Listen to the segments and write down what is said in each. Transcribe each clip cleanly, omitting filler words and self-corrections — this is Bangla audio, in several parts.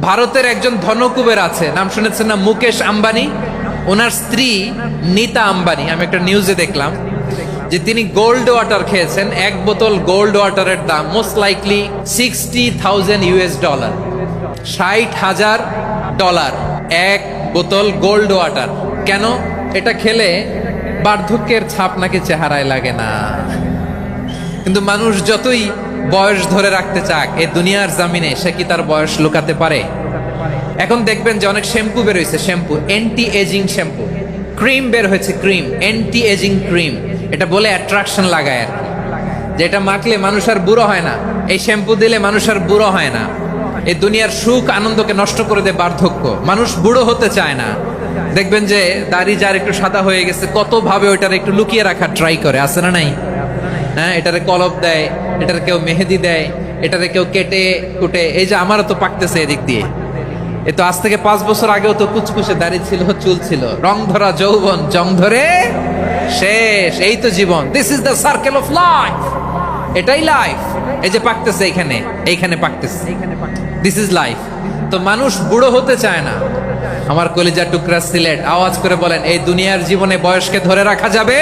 ভারতের একজন ধনকুবের আছে, নাম শুনেছেন না? মুকেশ আম্বানি। ওনার স্ত্রী নীতা আম্বানি, আমি একটা নিউজে দেখলাম যে তিনি গোল্ড ওয়াটার খেয়েছেন। এক বোতল গোল্ড ওয়াটারের দাম মোস্ট লাইকলি $60,000, $60,000 এক বোতল গোল্ড ওয়াটার। কেন? এটা খেলে বার্ধক্যের ছাপ নাকি চেহারায় লাগে না। কিন্তু মানুষ যতই বয়স ধরে রাখতে চাক এই দুনিয়ার জামিনে, সে কি তার বয়স লুকাতে পারে? এখন দেখবেন যে অনেক শ্যাম্পু বের হয়েছে, shampoo anti ageing shampoo, cream বের হয়েছে, ক্রিম অ্যান্টি এজিং ক্রিম। এটা বলে অ্যাট্রাকশন লাগায় আর কি, যে এটা মাখলে মানুষ আর বুড়ো হয় না, এই শ্যাম্পু দিলে মানুষ আর বুড়ো হয় না। এই দুনিয়ার সুখ আনন্দকে নষ্ট করে দেয় বার্ধক্য, মানুষ বুড়ো হতে চায় না। দেখবেন যে দাড়ি যার একটু সাদা হয়ে গেছে, কত ভাবে ওইটার একটু লুকিয়ে রাখার ট্রাই করে, আছে না নাই? হ্যাঁ, এটারে কলপ দেয়, এটার কেউ মেহেদি দেয়, এটারে কেউ কেটে কুটে। এই যে আমারও তো পাকতেছে এদিক দিয়ে, এ তো আজ থেকে 5 বছর আগেও তো কুচকুচে দাড়ি ছিল, চুল ছিল, রং ধরা যৌবন জং ধরে শেষ। এই তো জীবন, this is the circle of life, এটাই লাইফ। এই যে পাকতেছে এইখানে, এইখানে পাকতেছে, দিস ইজ লাইফ। তো মানুষ বুড়ো হতে চায় না। আমার কলিজার টুকরা সিলেট, আওয়াজ করে বলেন, এই দুনিয়ার জীবনে বয়সকে ধরে রাখা যাবে?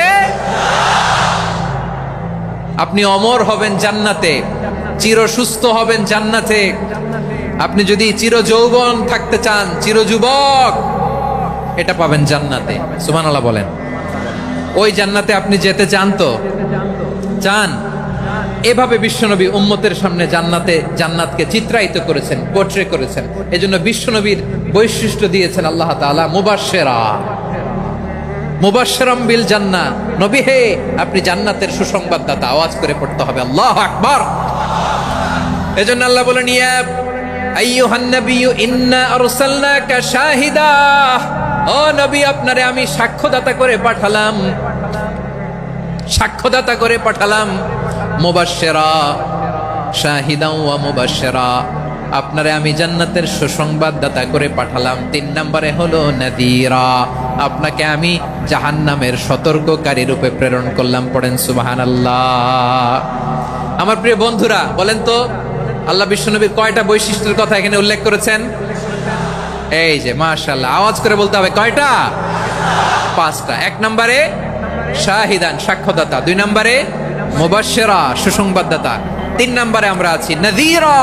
আপনি অমর হবেন জান্নাতে, চির সুস্থ হবেন জান্নাতে। আপনি যদি চির যৌবন থাকতে চান, চির যুবক, এটা পাবেন জান্নাতে। সুবহানাল্লাহ বলেন। ওই জান্নাতে আপনি যেতে চান তো? চান? এভাবে বিশ্বনবী উম্মতের সামনে জান্নাতকে চিত্রায়িত করেছেন, পোর্ট্রে করেছেন। এজন্য বিশ্বনবীর বৈশিষ্ট্য দিয়েছেন আল্লাহ তাআলা মুবাশশিরা, মুবাশশিরাম বিল জান্নাহ। নবী হে, আপনি জান্নাতের সুসংবাদদাতা। আওয়াজ করে পড়তে হবে আল্লাহু আকবার। এজন্য আল্লাহ বলেন, ইয়া আইয়ুহান নাবিয়্যু ইন্না আরসালনাকা শাহিদা, ও নবী, আপনারে আমি সাক্ষ্যদাতা করে পাঠালাম, সাক্ষ্যদাতা করে পাঠালাম। মুবাশশিরা, শাহিদা ওয়া মুবাশশিরা, আপনারে আমি জান্নাতের সুসংবাদদাতা করে পাঠালাম। 3 নম্বরে হলো নাযীরা, আপনাকে আমি জাহান্নামের সতর্ককারী রূপে প্রেরণ করলাম। পড়েন সুবহানাল্লাহ। আমার প্রিয় বন্ধুরা, বলেন তো আল্লাহ বিশ্বনবীর কয়টা বৈশিষ্ট্যের কথা এখানে উল্লেখ করেছেন? এই যে মাশাআল্লাহ, আওয়াজ করে বলতে হবে, কয়টা? 5টা। 1 নম্বরে শাহিদান, সাক্ষ্যদাতা। 2 নম্বরে মুবাশশিরা, সুসংবাদদাতা। 3 নম্বরে আমরা আছি নাযীরা,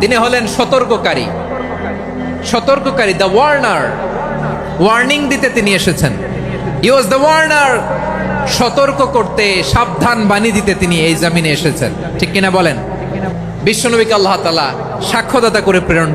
তিনি হলেন সতর্ককারী। সতর্ককারী, দ্য ওয়ার্নার, ওয়ার্নিং দিতে তিনি এসেছেন। হি ওয়াজ দ্য ওয়ার্নার, সতর্ক করতে, সাবধান বাণী দিতে তিনি এই জমিনে এসেছেন। ঠিক কিনা বলেন? বিশ্বনবীকে আল্লাহ তাআলা সাক্ষ্যদাতা করে প্রেরণ